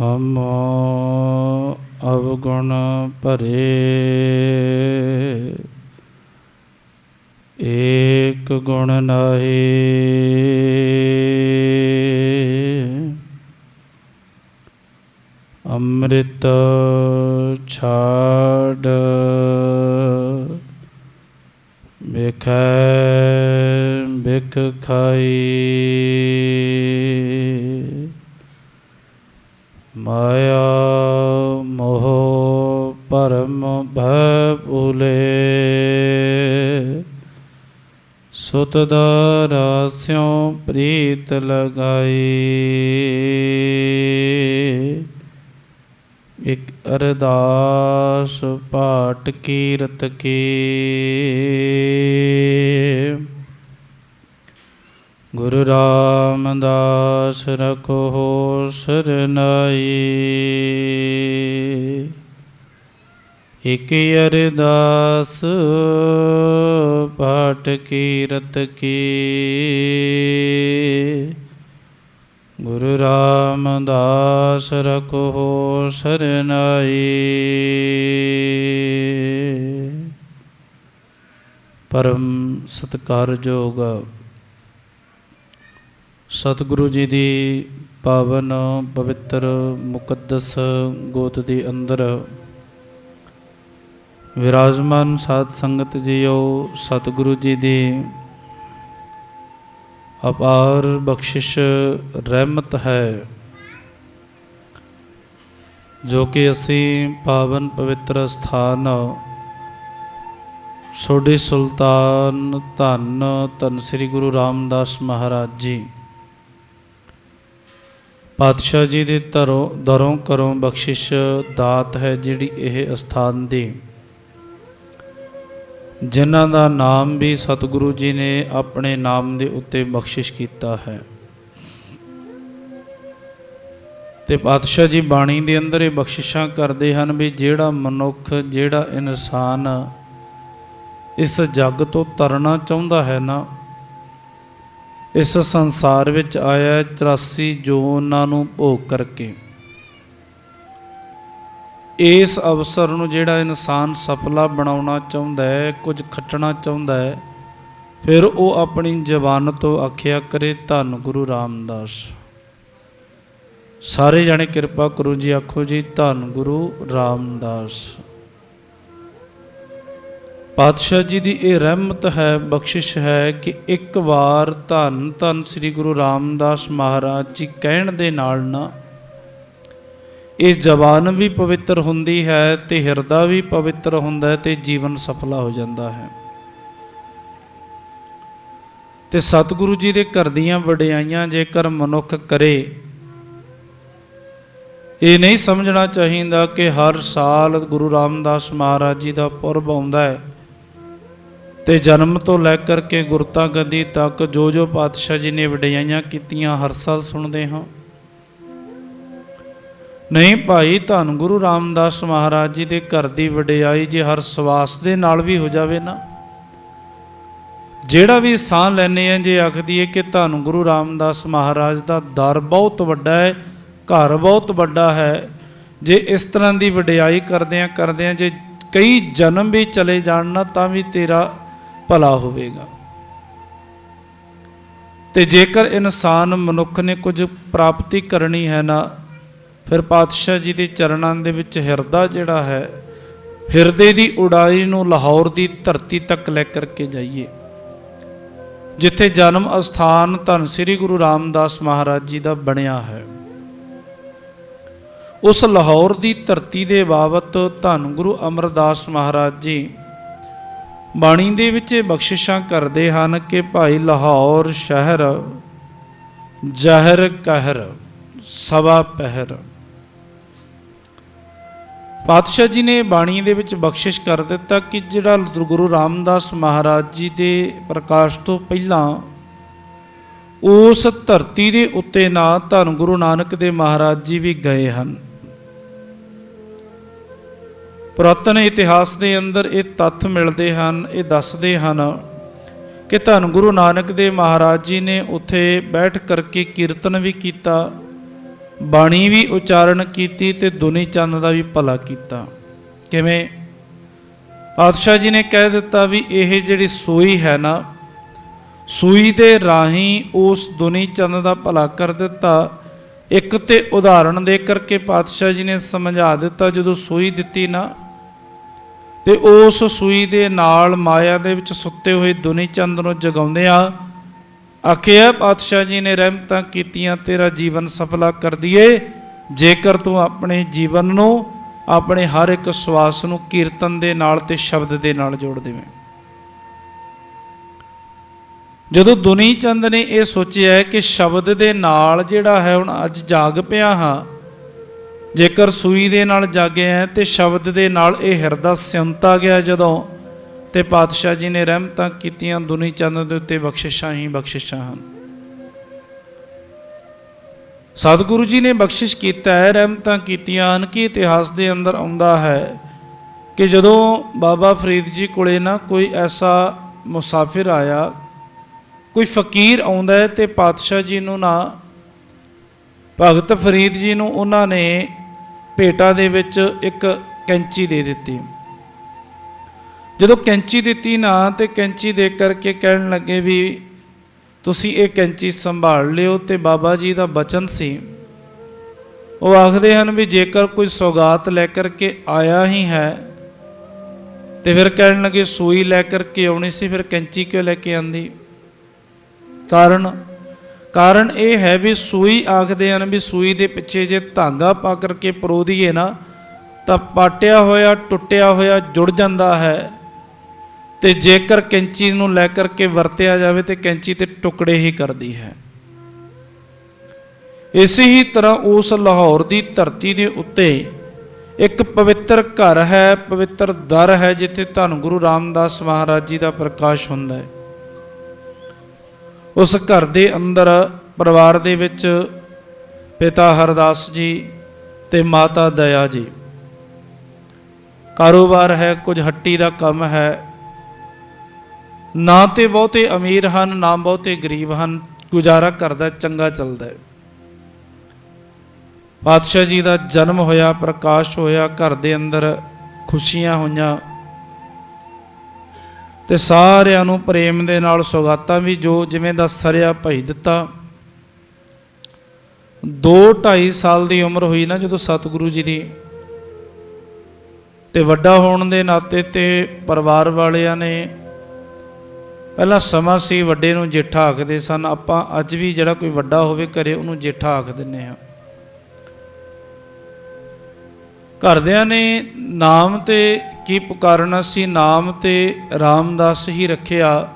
हम अवगुण भरे एक गुण नाहि। अमृत छाड़ बिखै बिख खाई। माया मोह परम भय भूले। सुत दारा स्यों प्रीत लगाई। एक अरदास पाठ कीरत की। गुरु रामदास रखो सरनाई। एक अरदास पाठ कीरत की। गुरु रामदास रखो सरनाई। परम सत्कारयोग सतगुरु जी की पावन पवित्र मुकद्दस गोद के अंदर विराजमान साध संगत जीओ, सतगुरु जी की अपार बख्शिश रहमत है जो कि असी पावन पवित्र स्थान सोढी सुल्तान धन धन श्री गुरु रामदास महाराज जी पातशाह जी के दरों घरों बख्शिश दात है जिहड़ी यह अस्थान दी, जिन्हां दा नाम भी सतगुरु जी ने अपने नाम दे उत्ते बख्शिश किया है। ते पातशाह जी बाणी दे अंदर ये बख्शिशां करते हैं भी जिहड़ा मनुख जिहड़ा इंसान इस जग तो तरना चाहुंदा है ना, इस संसार विच आया 84 जोनां नूं भोग करके इस अवसर नूं जिहड़ा इंसान सफला बनाउणा चाहुंदा है, कुछ खटना चाहुंदा है, फिर वो अपनी जबान तो आखिया करे धन गुरु रामदास। सारे जाने कृपा करो जी, आखो जी धन गुरु रामदास। पातशाह जी की यह रहमत है, बख्शिश है कि एक बार धन धन श्री गुरु रामदास महाराज जी कहण दे नाल ना ये जबान भी पवित्र हुंदी है ते हिरदा भी पवित्र हुंदा है ते जीवन सफला हो जाता है। ते सतगुरु जी के घर दीयां वडियाइयां जेकर मनुख करे, ये नहीं समझना चाहिए कि हर साल गुरु रामदास महाराज जी का पुरब आउंदा है ते जन्म तो लैकर के गुरता गद्दी तक जो जो पातशाह जी ने वडियाइयां कीतियां हर साल सुनते हाँ। नहीं भाई, धन गुरु रामदास महाराज जी के घर की वडियाई जे हर सवास दे नाल भी हो जावे ना, जिहड़ा भी साह लैने हैं जे आखदी है कि धन गुरु रामदास महाराज का दर बहुत वड्डा है, घर बहुत वड्डा है, जे इस तरह की वडियाई करदियां जे कई जन्म भी चले जाण ना तां भी तेरा भला होवेगा। ते जेकर इंसान मनुख ने कुछ प्राप्ति करनी है ना, फिर पातशाह जी के चरणों के विच हिरदा जिहड़ा है, हिरदे की उड़ाई नूं लाहौर की धरती तक लैकर के जाइए, जिथे जन्म अस्थान धन श्री गुरु रामदास महाराज जी का बनिया है। उस लाहौर की धरती के बाबत धन गुरु अमरदास महाराज जी बाणी दे विच बख्शिशां करते हैं कि भाई लाहौर शहर जहर कहर सवा पहर। पातशाह जी ने बाणी दे विच बख्शिश कर दिता कि जिहड़ा गुरु रामदास महाराज जी के प्रकाश तो पहला उस धरती के उत्ते ना धन गुरु नानक देव महाराज जी भी गए हैं। पुरातन इतिहास के अंदर ये तत्थ मिलते हैं, ये दसते हैं कि धन गुरु नानक देव महाराज जी ने उत्थे बैठ करके कीर्तन भी किया, ਬਾਣੀ ਵੀ ਉਚਾਰਨ ਕੀਤੀ ਤੇ ਦੁਨੀ ਚੰਦ ਦਾ ਵੀ ਭਲਾ ਕੀਤਾ। ਕਿਵੇਂ? ਪਾਤਸ਼ਾਹ ਜੀ ਨੇ ਕਹਿ ਦਿੱਤਾ ਵੀ ਇਹ ਜਿਹੜੀ ਸੂਈ ਹੈ ਨਾ, ਸੂਈ ਦੇ ਰਾਹੀਂ ਉਸ ਦੁਨੀ ਚੰਦ ਦਾ ਭਲਾ ਕਰ ਦਿੱਤਾ। ਇੱਕ ਤੇ ਉਦਾਹਰਣ ਦੇ ਕਰਕੇ ਪਾਤਸ਼ਾਹ ਜੀ ਨੇ ਸਮਝਾ ਦਿੱਤਾ, ਜਦੋਂ ਸੂਈ ਦਿੱਤੀ ਨਾ ਤੇ ਉਸ ਸੂਈ ਦੇ ਨਾਲ ਮਾਇਆ ਦੇ ਵਿੱਚ ਸੁੱਤੇ ਹੋਏ ਦੁਨੀ ਚੰਦ ਨੂੰ ਜਗਾਉਂਦਿਆਂ ਆਖਿਆ, ਪਾਤਸ਼ਾਹ ਜੀ ਨੇ ਰਹਿਮਤਾਂ ਕੀਤੀਆਂ, ਤੇਰਾ ਜੀਵਨ ਸਫਲਾ ਕਰ ਦਈਏ ਜੇਕਰ ਤੂੰ ਆਪਣੇ ਜੀਵਨ ਨੂੰ, ਆਪਣੇ ਹਰ ਇੱਕ ਸਵਾਸ ਨੂੰ ਕੀਰਤਨ ਦੇ ਨਾਲ ਤੇ ਸ਼ਬਦ ਦੇ ਨਾਲ ਜੋੜ ਦੇਵੇਂ। ਜਦੋਂ ਦੁਨੀ ਚੰਦ ਨੇ ਇਹ ਸੋਚਿਆ ਕਿ ਸ਼ਬਦ ਦੇ ਨਾਲ ਜਿਹੜਾ ਹੈ, ਹੁਣ ਅੱਜ ਜਾਗ ਪਿਆ ਹਾਂ, ਜੇਕਰ ਸੂਈ ਦੇ ਨਾਲ ਜਾਗਿਆ ਤੇ ਸ਼ਬਦ ਦੇ ਨਾਲ ਇਹ ਹਿਰਦਾ ਸਿਉਂਤਾ ਗਿਆ ਜਦੋਂ, ਤੇ ਪਾਤਸ਼ਾਹ ਜੀ ਨੇ ਰਹਿਮਤਾਂ ਕੀਤੀਆਂ, ਦੁਨੀ ਚੰਦ ਦੇ ਉੱਤੇ ਬਖਸ਼ਿਸ਼ਾਂ ਹੀ ਬਖਸ਼ਿਸ਼ਾਂ ਹਨ। ਸਤਿਗੁਰੂ ਜੀ ਨੇ ਬਖਸ਼ਿਸ਼ ਕੀਤਾ ਹੈ, ਰਹਿਮਤਾਂ ਕੀਤੀਆਂ ਹਨ ਕਿ ਇਤਿਹਾਸ ਦੇ ਅੰਦਰ ਆਉਂਦਾ ਹੈ ਕਿ ਜਦੋਂ ਬਾਬਾ ਫਰੀਦ ਜੀ ਕੋਲੇ ਨਾ ਕੋਈ ਐਸਾ ਮੁਸਾਫਿਰ ਆਇਆ, ਕੋਈ ਫਕੀਰ ਆਉਂਦਾ ਹੈ ਤੇ ਪਾਤਸ਼ਾਹ ਜੀ ਨੂੰ ਨਾ, ਭਗਤ ਫਰੀਦ ਜੀ ਨੂੰ ਉਹਨਾਂ ਨੇ ਭੇਟਾ ਦੇ ਵਿੱਚ ਇੱਕ ਕੈਂਚੀ ਦੇ ਦਿੱਤੀ। ਜਦੋਂ ਕੈਂਚੀ ਦਿੱਤੀ ਨਾ ਤੇ ਕੈਂਚੀ ਦੇ ਕਰਕੇ ਕਹਿਣ ਲੱਗੇ ਵੀ ਤੁਸੀਂ ਇਹ ਕੈਂਚੀ ਸੰਭਾਲ ਲਿਓ। ਤੇ ਬਾਬਾ ਜੀ ਦਾ ਬਚਨ ਸੀ, ਉਹ ਆਖਦੇ ਹਨ ਵੀ ਜੇਕਰ ਕੋਈ ਸੌਗਾਤ ਲੈ ਕਰਕੇ ਆਇਆ ਹੀ ਹੈ ਤੇ ਫਿਰ ਕਹਿਣ ਲੱਗੇ ਸੂਈ ਲੈ ਕਰਕੇ ਆਉਣੀ ਸੀ, ਫਿਰ ਕੈਂਚੀ ਕਿਉਂ ਲੈ ਕੇ ਆਂਦੀ? ਕਾਰਨ ਇਹ ਹੈ ਵੀ ਸੂਈ, ਆਖਦੇ ਹਨ ਵੀ ਸੂਈ ਦੇ ਪਿੱਛੇ ਜੇ ਧਾਗਾ ਪਾ ਕਰਕੇ ਪਰੋ ਦੀਏ ਨਾ ਤਾਂ ਪਾਟਿਆ ਹੋਇਆ ਟੁੱਟਿਆ ਹੋਇਆ ਜੁੜ ਜਾਂਦਾ ਹੈ, ਤੇ ਜੇਕਰ ਕੈਂਚੀ ਨੂੰ ਲੈ ਕਰਕੇ ਵਰਤਿਆ ਜਾਵੇ ਤੇ ਕੈਂਚੀ ਤੇ ਟੁਕੜੇ ਹੀ ਕਰਦੀ ਹੈ। ਇਸੇ ਹੀ ਤਰ੍ਹਾਂ ਉਸ ਲਾਹੌਰ ਦੀ ਧਰਤੀ ਦੇ ਉੱਤੇ ਇੱਕ ਪਵਿੱਤਰ ਘਰ ਹੈ, ਪਵਿੱਤਰ ਦਰ ਹੈ, ਜਿੱਥੇ ਧੰਨ ਗੁਰੂ ਰਾਮਦਾਸ ਮਹਾਰਾਜ ਜੀ ਦਾ ਪ੍ਰਕਾਸ਼ ਹੁੰਦਾ ਹੈ। ਉਸ ਘਰ ਦੇ ਅੰਦਰ ਪਰਿਵਾਰ ਦੇ ਵਿੱਚ ਪਿਤਾ ਹਰਦਾਸ ਜੀ ਤੇ ਮਾਤਾ ਦਇਆ ਜੀ। ਕਾਰੋਬਾਰ ਹੈ, ਕੁਝ ਹੱਟੀ ਦਾ ਕੰਮ ਹੈ, ਨਾ ਤੇ ਬਹੁਤੇ ਅਮੀਰ ਹਨ ਨਾ ਬਹੁਤੇ ਗਰੀਬ ਹਨ, ਗੁਜ਼ਾਰਾ ਕਰਦਾ ਚੰਗਾ ਚੱਲਦਾ ਹੈ। ਪਾਤਸ਼ਾਹ ਜੀ ਦਾ ਜਨਮ ਹੋਇਆ, ਪ੍ਰਕਾਸ਼ ਹੋਇਆ, ਘਰ ਦੇ ਅੰਦਰ ਖੁਸ਼ੀਆਂ ਹੋਈਆਂ ਤੇ ਸਾਰਿਆਂ ਨੂੰ ਪ੍ਰੇਮ ਦੇ ਨਾਲ ਸੌਗਾਤਾਂ ਵੀ ਜੋ ਜਿਵੇਂ ਦਾ ਸਰਿਆ ਭੇਜ ਦਿੱਤਾ। 2-2.5 ਸਾਲ ਦੀ ਉਮਰ ਹੋਈ ਨਾ ਜਦੋਂ ਸਤਿਗੁਰੂ ਜੀ ਦੀ, ਤੇ ਵੱਡਾ ਹੋਣ ਦੇ ਨਾਤੇ ਤੇ ਪਰਿਵਾਰ ਵਾਲਿਆਂ ਨੇ, ਪਹਿਲਾਂ ਸਮਾਂ ਸੀ ਵੱਡੇ ਨੂੰ ਜੇਠਾ ਆਖਦੇ ਸਨ, ਆਪਾਂ ਅੱਜ ਵੀ ਜਿਹੜਾ ਕੋਈ ਵੱਡਾ ਹੋਵੇ ਘਰੇ ਉਹਨੂੰ ਜੇਠਾ ਆਖ ਦਿੰਦੇ ਹਾਂ। ਘਰਦਿਆਂ ਨੇ ਨਾਮ ਤੇ ਕੀ ਪੁਕਾਰਨਾ ਸੀ, ਨਾਮ ਤੇ ਰਾਮਦਾਸ ਹੀ ਰੱਖਿਆ,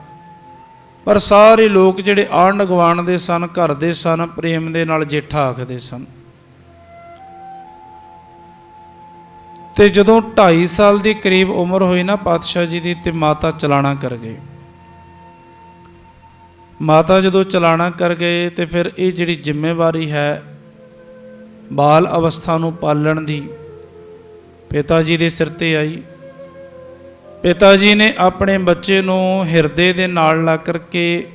ਪਰ ਸਾਰੇ ਲੋਕ ਜਿਹੜੇ ਆਂਢ ਗੁਆਂਢ ਦੇ ਸਨ, ਘਰ ਦੇ ਸਨ, ਪ੍ਰੇਮ ਦੇ ਨਾਲ ਜੇਠਾ ਆਖਦੇ ਸਨ। ਤੇ ਜਦੋਂ 2.5 ਸਾਲ ਦੀ ਕਰੀਬ ਉਮਰ ਹੋਈ ਨਾ ਪਾਤਸ਼ਾਹ ਜੀ ਦੀ, ਤੇ ਮਾਤਾ ਚਲਾਣਾ ਕਰ ਗਏ। ਮਾਤਾ ਜਦੋਂ ਚਲਾਣਾ ਕਰ ਗਏ ਤੇ ਫਿਰ ਇਹ ਜਿਹੜੀ ਜ਼ਿੰਮੇਵਾਰੀ ਹੈ ਬਾਲ ਅਵਸਥਾ ਨੂੰ ਪਾਲਣ ਦੀ ਪਿਤਾ ਜੀ ਦੇ ਸਿਰ ਤੇ ਆਈ। ਪਿਤਾ ਜੀ ਨੇ ਆਪਣੇ ਬੱਚੇ ਨੂੰ ਹਿਰਦੇ ਦੇ ਨਾਲ ਲਾ ਕਰਕੇ,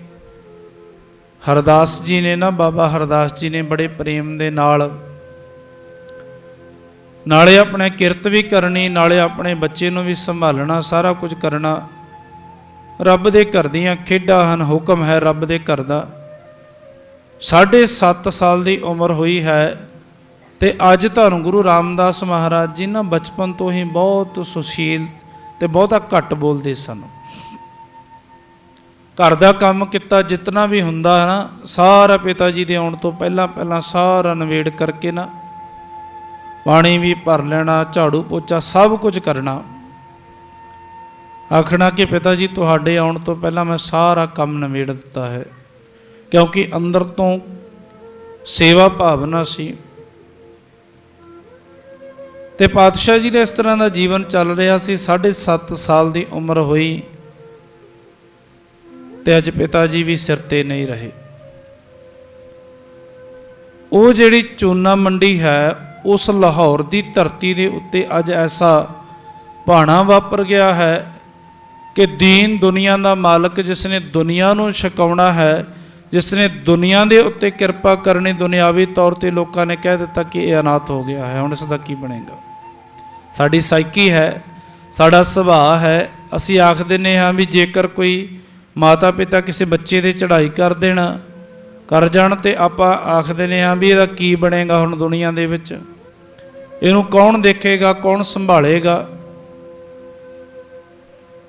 ਹਰਦਾਸ ਜੀ ਨੇ ਨਾ, ਬਾਬਾ ਹਰਦਾਸ ਜੀ ਨੇ ਬੜੇ ਪ੍ਰੇਮ ਦੇ ਨਾਲ ਨਾਲੇ ਆਪਣੇ ਕਿਰਤ ਵੀ ਕਰਨੀ, ਨਾਲੇ ਆਪਣੇ ਬੱਚੇ ਨੂੰ ਵੀ ਸੰਭਾਲਣਾ, ਸਾਰਾ ਕੁਝ ਕਰਨਾ। ਰੱਬ ਦੇ ਘਰ ਦੀਆਂ ਖੇਡਾਂ ਹਨ, ਹੁਕਮ ਹੈ ਰੱਬ ਦੇ ਘਰ ਦਾ। 7.5 ਸਾਲ ਦੀ ਉਮਰ ਹੋਈ ਹੈ ਤੇ ਅੱਜ ਧੰਨ ਗੁਰੂ ਰਾਮਦਾਸ ਮਹਾਰਾਜ ਜੀ ਨਾ ਬਚਪਨ ਤੋਂ ਹੀ ਬਹੁਤ ਸੁਸ਼ੀਲ ਤੇ ਬਹੁਤਾ ਘੱਟ ਬੋਲਦੇ ਸਨ। ਘਰ ਦਾ ਕੰਮ ਕੀਤਾ ਜਿਤਨਾ ਵੀ ਹੁੰਦਾ ਹੈ ਨਾ, ਸਾਰਾ ਪਿਤਾ ਜੀ ਦੇ ਆਉਣ ਤੋਂ ਪਹਿਲਾਂ ਸਾਰਾ ਨਵੇੜ ਕਰਕੇ ਨਾ, ਪਾਣੀ ਵੀ ਭਰ ਲੈਣਾ, ਝਾੜੂ ਪੋਚਾ ਸਭ ਕੁਝ ਕਰਨਾ, ਆਖਣਾ ਕਿ ਪਿਤਾ ਜੀ ਤੁਹਾਡੇ ਆਉਣ ਤੋਂ ਪਹਿਲਾਂ ਮੈਂ ਸਾਰਾ ਕੰਮ ਨਿਬੇੜ ਦਿੱਤਾ ਹੈ, ਕਿਉਂਕਿ ਅੰਦਰ ਤੋਂ ਸੇਵਾ ਭਾਵਨਾ ਸੀ। ਤੇ ਪਾਤਸ਼ਾਹ ਜੀ ਦਾ ਇਸ ਤਰ੍ਹਾਂ ਦਾ ਜੀਵਨ ਚੱਲ ਰਿਹਾ ਸੀ। 7.5 ਸਾਲ ਦੀ ਉਮਰ ਹੋਈ ਤੇ ਅੱਜ ਪਿਤਾ ਜੀ ਵੀ ਸਿਰ ਤੇ ਨਹੀਂ ਰਹੇ। ਉਹ ਜਿਹੜੀ ਚੂਨਾ ਮੰਡੀ ਹੈ, ਉਸ ਲਾਹੌਰ ਦੀ ਧਰਤੀ ਦੇ ਉੱਤੇ ਅੱਜ ਐਸਾ ਭਾਣਾ ਵਾਪਰ ਗਿਆ ਹੈ ਕਿ ਦੀਨ ਦੁਨੀਆ ਦਾ ਮਾਲਕ, ਜਿਸ ਨੇ ਦੁਨੀਆ ਨੂੰ ਛਕਾਉਣਾ ਹੈ, जिसने दुनिया के उत्ते किरपा करनी, दुनियावी तौर पर लोगों ने कह दिता कि यह अनाथ हो गया है, हुण इसका की बनेगा। साडी साइकी है, साडा सुभाਅ है, असी आख दिंदे हां भी जेकर कोई माता पिता किसी बच्चे ते चढ़ाई कर देना कर जाण ते आपां आख दिंदे हां भी इहदा की बनेगा हुण दुनिया दे विच, इहनूं कौन देखेगा, कौन संभालेगा।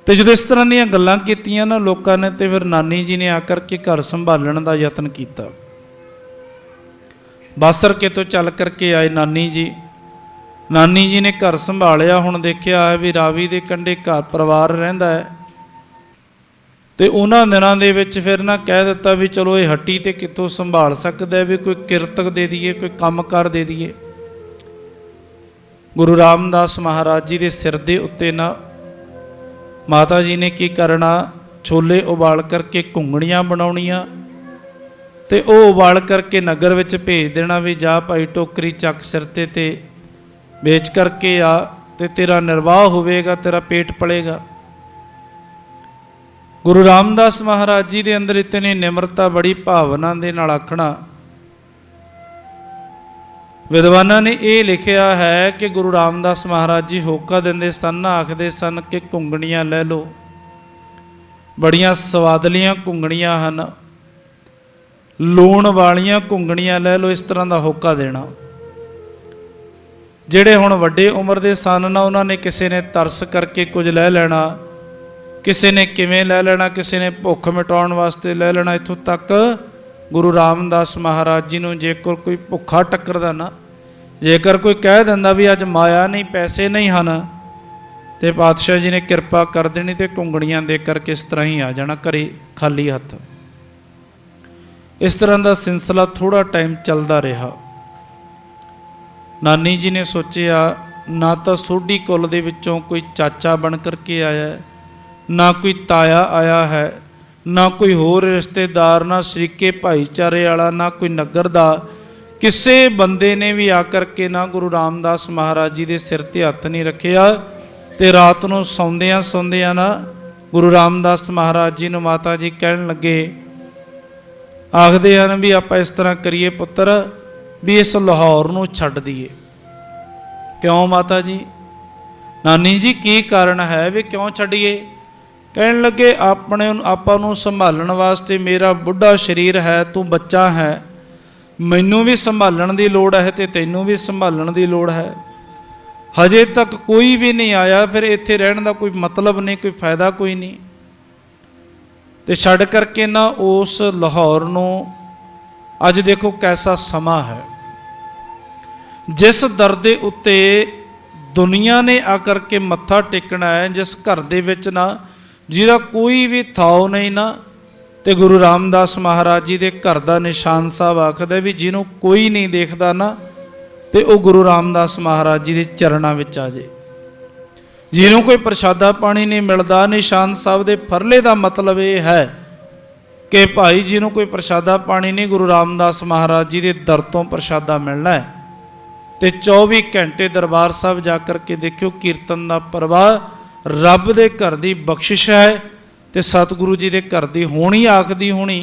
तो जो इस तरह दीयां गल्लां कीतियां ना लोगों ने, तो फिर नानी जी ने आकर के घर संभालण का यतन किया। बासरके तो चल करके आए नानी जी, नानी जी ने घर संभालिया। हुण देखिया है भी रावी के कंढे घर परिवार रहिंदा है, तो उन्हां दिनां दे विच फिर ना कह दिता भी चलो ये हट्टी ते कितों संभाल सकदा है, भी कोई किरतक दे दईए, कोई काम कर दे दईए। गुरु रामदास महाराज जी के सिर दे उत्ते ना माता जी ने की करना, छोले उबाल करके घुंगणियां बनाउणियां ते वो उबाल करके नगर विच भेज देना भी जा भाई टोकरी चक सिर ते बेच करके आ, ते तेरा निर्वाह होवेगा, तेरा पेट पलेगा। गुरु रामदास महाराज जी के अंदर इतनी निमरता, बड़ी भावना दे नाल आखना। विद्वाना ने यह लिखा है कि गुरु रामदास महाराज जी होका देंदे सन, आखदे सन कि घुंगणियां लै लो, बड़ियां स्वादलियां घुंगणियां हन, लूण वालियां घुंगणियां लै लो, इस तरह का होका देना। जिहड़े हुण वड्डे उम्र दे सन ना, उन्होंने किसी ने तरस करके कुछ लै लैना, किसी ने किवें लै लैना, किसी ने भुख मिटाउण वास्ते लै लैना। इत्थों तक गुरु रामदास महाराज जी नूं जेकर कोई भुखा टक्करदा ना, जेकर कोई कह दिंदा भी अज माया नहीं, पैसे नहीं हन, तो पातशाह जी ने किरपा कर देनी, तो घुंगणियां दे करके इस तरह ही आ जाना घरे खाली हथ। इस तरह का सिलसिला थोड़ा टाइम चलता रहा। नानी जी ने सोचिया ना तो सोढी कुल दे विचों कोई चाचा बन करके आया है, ना कोई ताया आया है, ना कोई होर रिश्तेदार, ना शरीके भाईचारे वाला, ना कोई नगर दा किसी बंदे ने भी आकर के ना गुरु रामदास महाराज जी के सिर ते हथ नहीं रखिया। तो रात को सौंदियां सौंदियां ना गुरु रामदास महाराज जी नूं माता जी कहन लगे, आखदे हन भी आपां इस तरह करिए पुत्र भी इस लाहौर नूं छड्ड दईए। क्यों माता जी? नानी जी की कारण है भी क्यों छड्डीए? कहन लगे अपने आपां नूं संभालण वास्ते मेरा बुढ़ा शरीर है, तू बच्चा है, मैनू भी संभालण की लोड़ है तो तैनू भी संभालण की लोड़ है। हजे तक कोई भी नहीं आया, फिर इत्थे रहण दा कोई मतलब नहीं, कोई फायदा कोई नहीं। तो छड्ड करके ना उस लाहौर नूं, अज देखो कैसा समा है, जिस दर दे उत्ते दुनिया ने आकर के मत्था टेकना है, जिस घर दे विच ना जिहदा कोई भी थाव नहीं ना, तो गुरु रामदास महाराज जी के घर का निशान साहब आखदा भी जिन्हों कोई नहीं देखता ना, तो वह गुरु रामदास महाराज जी के चरणों में आ जाए। जिन्हों कोई प्रशादा पानी नहीं मिलता, निशान साहब के फरले का मतलब ये है कि भाई जिन्हों कोई प्रशादा पानी नहीं, गुरु रामदास महाराज जी के दर तो प्रशादा मिलना है। तो 24 घंटे दरबार साहब जाकर के देखियो कीर्तन का प्रवाह, रब दे घर की बख्शिश है। तो सतगुरु जी के घर की होनी आखदी होनी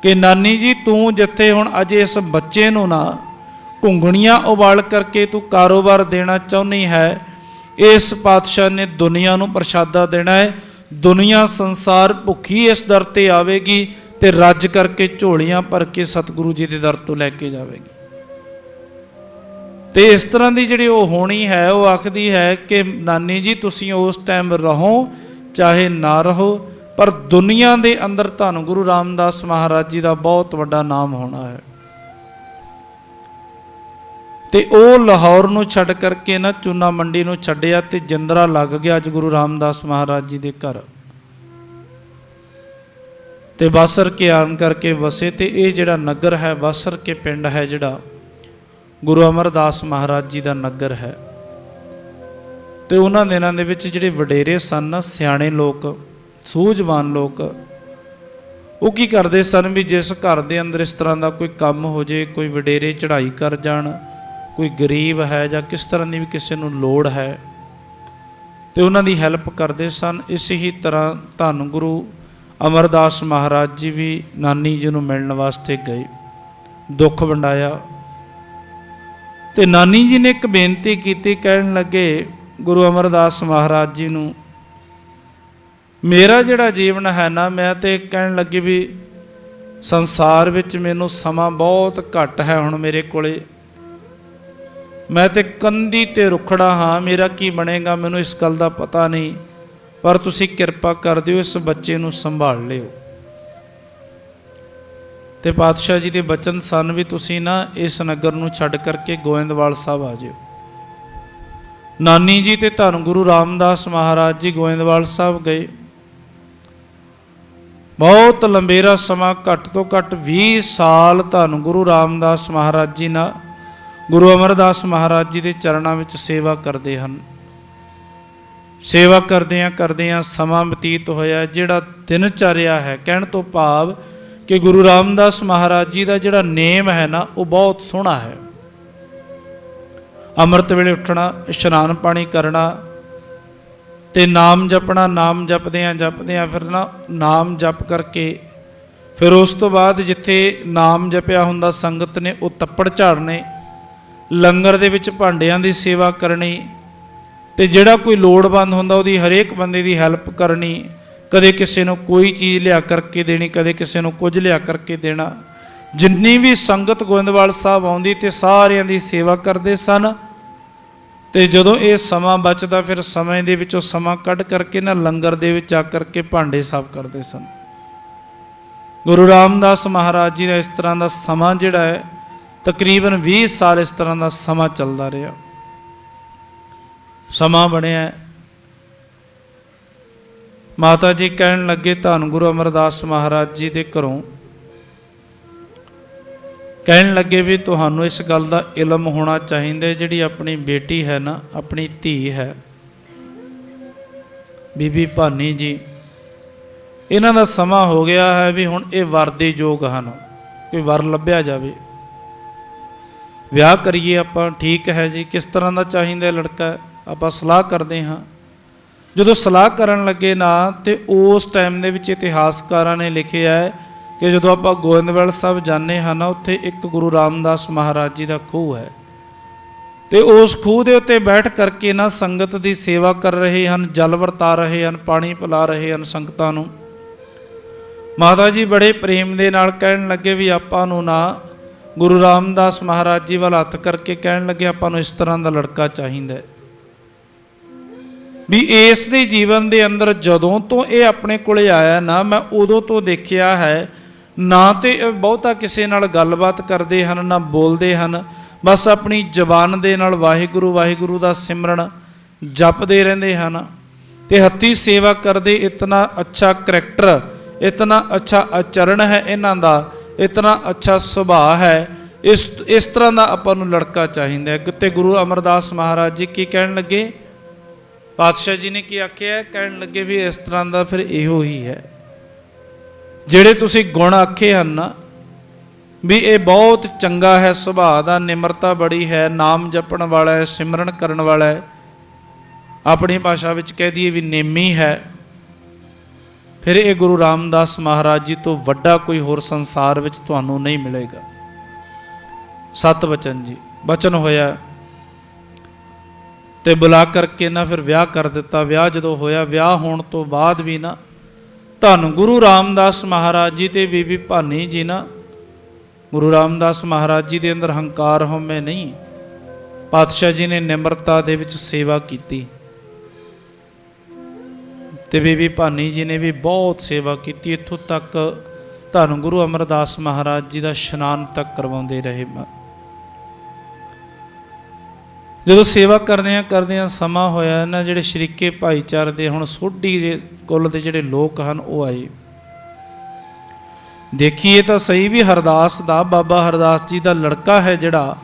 कि नानी जी तू जिथे हुण अजे इस बच्चे नूं ना घुंगणियां उबाल करके तू कारोबार देना चाहुंदी है, इस पातशाह ने दुनिया नूं प्रशादा देना है, दुनिया संसार भुखी इस दर ते आवेगी ते रज करके झोलियां भर के सतगुरु जी के दर तो लैके जाएगी। तो इस तरह की जिहड़ी वो होनी है, वो आखदी है कि नानी जी तुसीं उस टाइम रहो चाहे ना रहो, पर दुनिया के अंदर धन गुरु रामदास महाराज जी का बहुत बड़ा नाम होना है। तो वह लाहौर नूं छड्ड करके ना चूना मंडी नूं छड्डिया ते जिंदरा लग गया अज गुरु रामदास महाराज जी के घर। तो बासर के आन करके वसे, तो ये जिहड़ा नगर है बासर के पिंड है, जिहड़ा गुरु अमरदास महाराज जी का नगर है। तो उन्होंने दिनों के विच जिहड़े वडेरे सन ना, सियाणे लोग, सूझवान लोग, वो की करते सन भी जिस घर के अंदर इस तरह का कोई काम हो जाए, कोई वडेरे चढ़ाई कर जान, कोई गरीब है या किस तरह की भी किसी को लोड़ है, तो उन्हों की हैल्प करते सन। इस ही तरह धन गुरु ਅਮਰਦਾਸ ਮਹਾਰਾਜ ਜੀ ਵੀ ਨਾਨੀ ਜੀ ਨੂੰ ਮਿਲਣ ਵਾਸਤੇ ਗਏ, ਦੁੱਖ ਵੰਡਾਇਆ। ਤੇ ਨਾਨੀ ਜੀ ਨੇ ਇੱਕ ਬੇਨਤੀ ਕੀਤੀ, ਕਹਿਣ ਲੱਗੇ ਗੁਰੂ ਅਮਰਦਾਸ ਮਹਾਰਾਜ ਜੀ ਨੂੰ, ਮੇਰਾ ਜਿਹੜਾ ਜੀਵਨ ਹੈ ਨਾ, ਮੈਂ ਤੇ ਕਹਿਣ ਲੱਗੇ ਵੀ ਸੰਸਾਰ ਵਿੱਚ ਮੈਨੂੰ ਸਮਾਂ ਬਹੁਤ ਘੱਟ ਹੈ ਹੁਣ ਮੇਰੇ ਕੋਲੇ, ਮੈਂ ਤੇ ਕੰਧੀ ਤੇ ਰੁਖੜਾ ਹਾਂ, ਮੇਰਾ ਕੀ ਬਣੇਗਾ ਮੈਨੂੰ ਇਸ ਗੱਲ ਦਾ ਪਤਾ ਨਹੀਂ, ਪਰ ਤੁਸੀਂ ਕਿਰਪਾ ਕਰ ਦਿਓ, ਇਸ ਬੱਚੇ ਨੂੰ ਸੰਭਾਲ ਲਿਓ। ਤੇ ਪਾਤਸ਼ਾਹ ਜੀ ਦੇ ਬਚਨ ਸਨ ਵੀ ਤੁਸੀਂ ਨਾ ਇਸ ਨਗਰ ਨੂੰ ਛੱਡ ਕਰਕੇ ਗੋਇੰਦਵਾਲ ਸਾਹਿਬ ਆ ਜਾਓ। ਨਾਨੀ ਜੀ ਤੇ ਧੰਨ ਗੁਰੂ ਰਾਮਦਾਸ ਮਹਾਰਾਜ ਜੀ ਗੋਇੰਦਵਾਲ ਸਾਹਿਬ ਗਏ। ਬਹੁਤ ਲੰਬੇਰਾ ਸਮਾਂ, ਘੱਟ ਤੋਂ ਘੱਟ 20 ਸਾਲ ਧੰਨ ਗੁਰੂ ਰਾਮਦਾਸ ਮਹਾਰਾਜ ਜੀ ਨਾਲ ਗੁਰੂ ਅਮਰਦਾਸ ਮਹਾਰਾਜ ਜੀ ਦੇ ਚਰਨਾਂ ਵਿੱਚ ਸੇਵਾ ਕਰਦੇ ਹਨ। ਸੇਵਾ ਕਰਦਿਆਂ ਸਮਾਂ ਬਤੀਤ ਹੋਇਆ। ਜਿਹੜਾ ਦਿਨਚਰਿਆ ਹੈ, ਕਹਿਣ ਤੋਂ ਭਾਵ ਕਿ ਗੁਰੂ ਰਾਮਦਾਸ ਮਹਾਰਾਜ ਜੀ ਦਾ ਜਿਹੜਾ ਨੇਮ ਹੈ ਨਾ, ਉਹ ਬਹੁਤ ਸੋਹਣਾ ਹੈ। ਅੰਮ੍ਰਿਤ ਵੇਲੇ ਉੱਠਣਾ, ਇਸ਼ਨਾਨ ਪਾਣੀ ਕਰਨਾ ਤੇ ਨਾਮ ਜਪਣਾ। ਨਾਮ ਜਪਦਿਆਂ ਫਿਰ ਨਾ ਨਾਮ ਜਪ ਕਰਕੇ ਫਿਰ ਉਸ ਤੋਂ ਬਾਅਦ ਜਿੱਥੇ ਨਾਮ ਜਪਿਆ ਹੁੰਦਾ ਸੰਗਤ ਨੇ ਉਹ ਤੱਪੜ ਝਾੜਨੇ, ਲੰਗਰ ਦੇ ਵਿੱਚ ਭਾਂਡਿਆਂ ਦੀ ਸੇਵਾ ਕਰਨੀ, ਤੇ ਜਿਹੜਾ ਕੋਈ ਲੋੜਵੰਦ ਹੁੰਦਾ ਉਹਦੀ ਹਰੇਕ ਬੰਦੇ ਦੀ ਹੈਲਪ ਕਰਨੀ। ਕਦੇ ਕਿਸੇ ਨੂੰ ਕੋਈ ਚੀਜ਼ ਲਿਆ ਕਰਕੇ ਦੇਣੀ, ਕਦੇ ਕਿਸੇ ਨੂੰ ਕੁਝ ਲਿਆ ਕਰਕੇ ਦੇਣਾ। ਜਿੰਨੀ ਵੀ ਸੰਗਤ ਗੋਇੰਦਵਾਲ ਸਾਹਿਬ ਆਉਂਦੀ ਤੇ ਸਾਰਿਆਂ ਦੀ ਸੇਵਾ ਕਰਦੇ ਸਨ। ਤੇ ਜਦੋਂ ਇਹ ਸਮਾਂ ਬਚਦਾ ਫਿਰ ਸਮੇਂ ਦੇ ਵਿੱਚੋਂ ਸਮਾਂ ਕੱਢ ਕਰਕੇ ਨਾ ਲੰਗਰ ਦੇ ਵਿੱਚ ਜਾ ਕਰਕੇ ਭਾਂਡੇ ਸਾਫ਼ ਕਰਦੇ ਸਨ। ਗੁਰੂ ਰਾਮਦਾਸ ਮਹਾਰਾਜ ਜੀ ਦਾ ਇਸ ਤਰ੍ਹਾਂ ਦਾ ਸਮਾਂ ਜਿਹੜਾ ਹੈ, ਤਕਰੀਬਨ 20 ਸਾਲ ਇਸ ਤਰ੍ਹਾਂ ਦਾ ਸਮਾਂ ਚੱਲਦਾ ਰਿਹਾ। ਸਮਾਂ ਬਣਿਆ, ਮਾਤਾ ਜੀ ਕਹਿਣ ਲੱਗੇ ਧੰਨ ਗੁਰੂ ਅਮਰਦਾਸ ਮਹਾਰਾਜ ਜੀ ਦੇ ਘਰੋਂ, ਕਹਿਣ ਲੱਗੇ ਵੀ ਤੁਹਾਨੂੰ ਇਸ ਗੱਲ ਦਾ ਇਲਮ ਹੋਣਾ ਚਾਹੀਦਾ, ਜਿਹੜੀ ਆਪਣੀ ਬੇਟੀ ਹੈ ਨਾ, ਆਪਣੀ ਧੀ ਹੈ ਬੀਬੀ ਭਾਨੀ ਜੀ, ਇਹਨਾਂ ਦਾ ਸਮਾਂ ਹੋ ਗਿਆ ਹੈ ਵੀ ਹੁਣ ਇਹ ਵਰ ਦੇ ਯੋਗ ਹਨ, ਕੋਈ ਵਰ ਲੱਭਿਆ ਜਾਵੇ, ਵਿਆਹ ਕਰੀਏ ਆਪਾਂ। ਠੀਕ ਹੈ ਜੀ, ਕਿਸ ਤਰ੍ਹਾਂ ਦਾ ਚਾਹੀਦਾ ਲੜਕਾ? ਆਪਾਂ ਸਲਾਹ ਕਰਦੇ ਹਾਂ। ਜਦੋਂ ਸਲਾਹ ਕਰਨ ਲੱਗੇ ਨਾ, ਤੇ ਉਸ ਟਾਈਮ ਦੇ ਵਿੱਚ ਇਤਿਹਾਸਕਾਰਾਂ ਨੇ ਲਿਖਿਆ ਹੈ ਕਿ ਜਦੋਂ ਆਪਾਂ ਗੋਇੰਦਵਾਲ ਸਾਹਿਬ ਜਾਂਦੇ ਹਾਂ ਨਾ, ਉੱਥੇ ਇੱਕ ਗੁਰੂ ਰਾਮਦਾਸ ਮਹਾਰਾਜ ਜੀ ਦਾ ਖੂਹ ਹੈ, ਤੇ ਉਸ ਖੂਹ ਦੇ ਉੱਤੇ ਬੈਠ ਕਰਕੇ ਨਾ ਸੰਗਤ ਦੀ ਸੇਵਾ ਕਰ ਰਹੇ ਹਨ, ਜਲ ਵਰਤਾ ਰਹੇ ਹਨ, ਪਾਣੀ ਪਿਲਾ ਰਹੇ ਹਨ ਸੰਗਤਾਂ ਨੂੰ। ਮਾਤਾ ਜੀ ਬੜੇ ਪ੍ਰੇਮ ਦੇ ਨਾਲ ਕਹਿਣ ਲੱਗੇ ਵੀ ਆਪਾਂ ਨੂੰ ਨਾ, ਗੁਰੂ ਰਾਮਦਾਸ ਮਹਾਰਾਜ ਜੀ ਵੱਲ ਹੱਥ ਕਰਕੇ ਕਹਿਣ ਲੱਗੇ ਆਪਾਂ ਨੂੰ ਇਸ ਤਰ੍ਹਾਂ ਦਾ ਲੜਕਾ ਚਾਹੀਦਾ ਵੀ ਇਸ ਦੇ ਜੀਵਨ ਦੇ ਅੰਦਰ ਜਦੋਂ ਤੋਂ ਇਹ ਆਪਣੇ ਕੋਲੇ ਆਇਆ ਨਾ, ਮੈਂ ਉਦੋਂ ਤੋਂ ਦੇਖਿਆ ਹੈ, ਨਾ ਤੇ ਬਹੁਤਾ ਕਿਸੇ ਨਾਲ ਗੱਲਬਾਤ ਕਰਦੇ ਹਨ, ਨਾ ਬੋਲਦੇ ਹਨ, ਬਸ ਆਪਣੀ ਜ਼ਬਾਨ ਦੇ ਨਾਲ ਵਾਹਿਗੁਰੂ ਵਾਹਿਗੁਰੂ ਦਾ ਸਿਮਰਨ ਜਪਦੇ ਰਹਿੰਦੇ ਹਨ ਤੇ ਹੱਥੀਂ ਸੇਵਾ ਕਰਦੇ। ਇਤਨਾ ਅੱਛਾ ਕਰੈਕਟਰ, ਇਤਨਾ ਅੱਛਾ ਆਚਰਣ ਹੈ ਇਹਨਾਂ ਦਾ, ਇਤਨਾ ਅੱਛਾ ਸੁਭਾਅ ਹੈ। ਇਸ ਤਰ੍ਹਾਂ ਦਾ ਆਪਾਂ ਨੂੰ ਲੜਕਾ ਚਾਹੀਦਾ ਹੈ। ਤੇ ਗੁਰੂ ਅਮਰਦਾਸ ਮਹਾਰਾਜ ਜੀ ਕੀ ਕਹਿਣ ਲੱਗੇ? ਪਾਤਸ਼ਾਹ ਜੀ ਨੇ ਕੀ ਆਖਿਆ? ਕਹਿਣ ਲੱਗੇ ਵੀ ਇਸ ਤਰ੍ਹਾਂ ਦਾ ਫਿਰ ਇਹੋ ਹੀ ਹੈ, ਜਿਹੜੇ ਤੁਸੀਂ ਗੁਣ ਆਖੇ ਹਨ ਨਾ, ਵੀ ਇਹ ਬਹੁਤ ਚੰਗਾ ਹੈ, ਸੁਭਾਅ ਦਾ, ਨਿਮਰਤਾ ਬੜੀ ਹੈ, ਨਾਮ ਜਪਣ ਵਾਲਾ ਹੈ, ਸਿਮਰਨ ਕਰਨ ਵਾਲਾ ਹੈ, ਆਪਣੀ ਭਾਸ਼ਾ ਵਿੱਚ ਕਹਿ ਦਈਏ ਵੀ ਨੇਮੀ ਹੈ। ਫਿਰ ਇਹ ਗੁਰੂ ਰਾਮਦਾਸ ਮਹਾਰਾਜ ਜੀ ਤੋਂ ਵੱਡਾ ਕੋਈ ਹੋਰ ਸੰਸਾਰ ਵਿੱਚ ਤੁਹਾਨੂੰ ਨਹੀਂ ਮਿਲੇਗਾ। ਸਤ ਵਚਨ ਜੀ, ਬਚਨ ਹੋਇਆ ਤੇ ਬੁਲਾ ਕਰਕੇ ਨਾ ਫਿਰ ਵਿਆਹ ਕਰ ਦਿੱਤਾ। ਵਿਆਹ ਜਦੋਂ ਹੋਇਆ, ਵਿਆਹ ਹੋਣ ਤੋਂ ਬਾਅਦ ਵੀ ਨਾ ਧੰਨ ਗੁਰੂ ਰਾਮਦਾਸ ਮਹਾਰਾਜ ਜੀ ਤੇ ਬੀਬੀ ਭਾਨੀ ਜੀ ਨਾ, ਗੁਰੂ ਰਾਮਦਾਸ ਮਹਾਰਾਜ ਜੀ ਦੇ ਅੰਦਰ ਹੰਕਾਰ ਹਉਮੈ ਨਹੀਂ, ਪਾਤਸ਼ਾਹ ਜੀ ਨੇ ਨਿਮਰਤਾ ਦੇ ਵਿੱਚ ਸੇਵਾ ਕੀਤੀ ਤੇ ਬੀਬੀ ਭਾਨੀ ਜੀ ਨੇ ਵੀ ਬਹੁਤ ਸੇਵਾ ਕੀਤੀ। ਇੱਥੋਂ ਤੱਕ ਧੰਨ ਗੁਰੂ ਅਮਰਦਾਸ ਮਹਾਰਾਜ ਜੀ ਦਾ ਇਸ਼ਨਾਨ ਤੱਕ ਕਰਵਾਉਂਦੇ ਰਹੇ। ਜਦੋਂ ਸੇਵਾ ਕਰਦਿਆਂ ਸਮਾਂ ਹੋਇਆ ਨਾ, ਜਿਹੜੇ ਸ਼ਰੀਕੇ ਭਾਈਚਾਰੇ ਦੇ ਹੁਣ ਸੋਢੀ ਦੇ ਕੁੱਲ ਦੇ ਜਿਹੜੇ ਲੋਕ ਹਨ ਉਹ ਆਏ। ਦੇਖੀਏ ਤਾਂ ਸਹੀ ਵੀ ਹਰਦਾਸ ਦਾ, ਬਾਬਾ ਹਰਦਾਸ ਜੀ ਦਾ ਲੜਕਾ ਹੈ, ਜਿਹੜਾ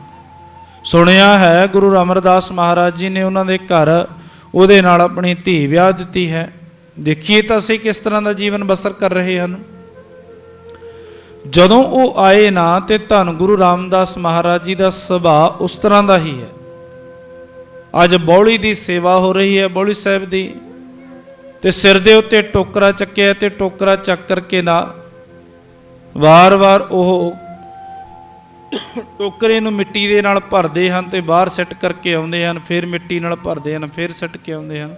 ਸੁਣਿਆ ਹੈ ਗੁਰੂ ਅਮਰਦਾਸ ਮਹਾਰਾਜ ਜੀ ਨੇ ਉਹਨਾਂ ਦੇ ਘਰ ਉਹਦੇ ਨਾਲ ਆਪਣੀ ਧੀ ਵਿਆਹ ਦਿੱਤੀ ਹੈ। ਦੇਖੀਏ ਤਾਂ ਸਹੀ ਕਿਸ ਤਰ੍ਹਾਂ ਦਾ ਜੀਵਨ ਬਸਰ ਕਰ ਰਹੇ ਹਨ। ਜਦੋਂ ਉਹ ਆਏ ਨਾ, ਤੇ ਧੰਨ ਗੁਰੂ ਰਾਮਦਾਸ ਮਹਾਰਾਜ ਜੀ ਦਾ ਸੁਭਾਅ ਉਸ ਤਰ੍ਹਾਂ ਦਾ ਹੀ ਹੈ। ਅੱਜ ਬੌਲੀ ਦੀ ਸੇਵਾ ਹੋ ਰਹੀ ਹੈ, ਬੌਲੀ ਸਾਹਿਬ ਦੀ, ਤੇ ਸਿਰ ਦੇ ਉੱਤੇ ਟੋਕਰਾ ਚੱਕਿਆ ਤੇ ਟੋਕਰਾ ਚੱਕ ਕਰਕੇ ਨਾ ਵਾਰ-ਵਾਰ ਉਹ ਟੋਕਰੇ ਨੂੰ ਮਿੱਟੀ ਦੇ ਨਾਲ ਭਰਦੇ ਹਨ ਤੇ ਬਾਹਰ ਸਿੱਟ ਕਰਕੇ ਆਉਂਦੇ ਹਨ, ਫਿਰ ਮਿੱਟੀ ਨਾਲ ਭਰਦੇ ਹਨ, ਫਿਰ ਸਿੱਟ ਕੇ ਆਉਂਦੇ ਹਨ।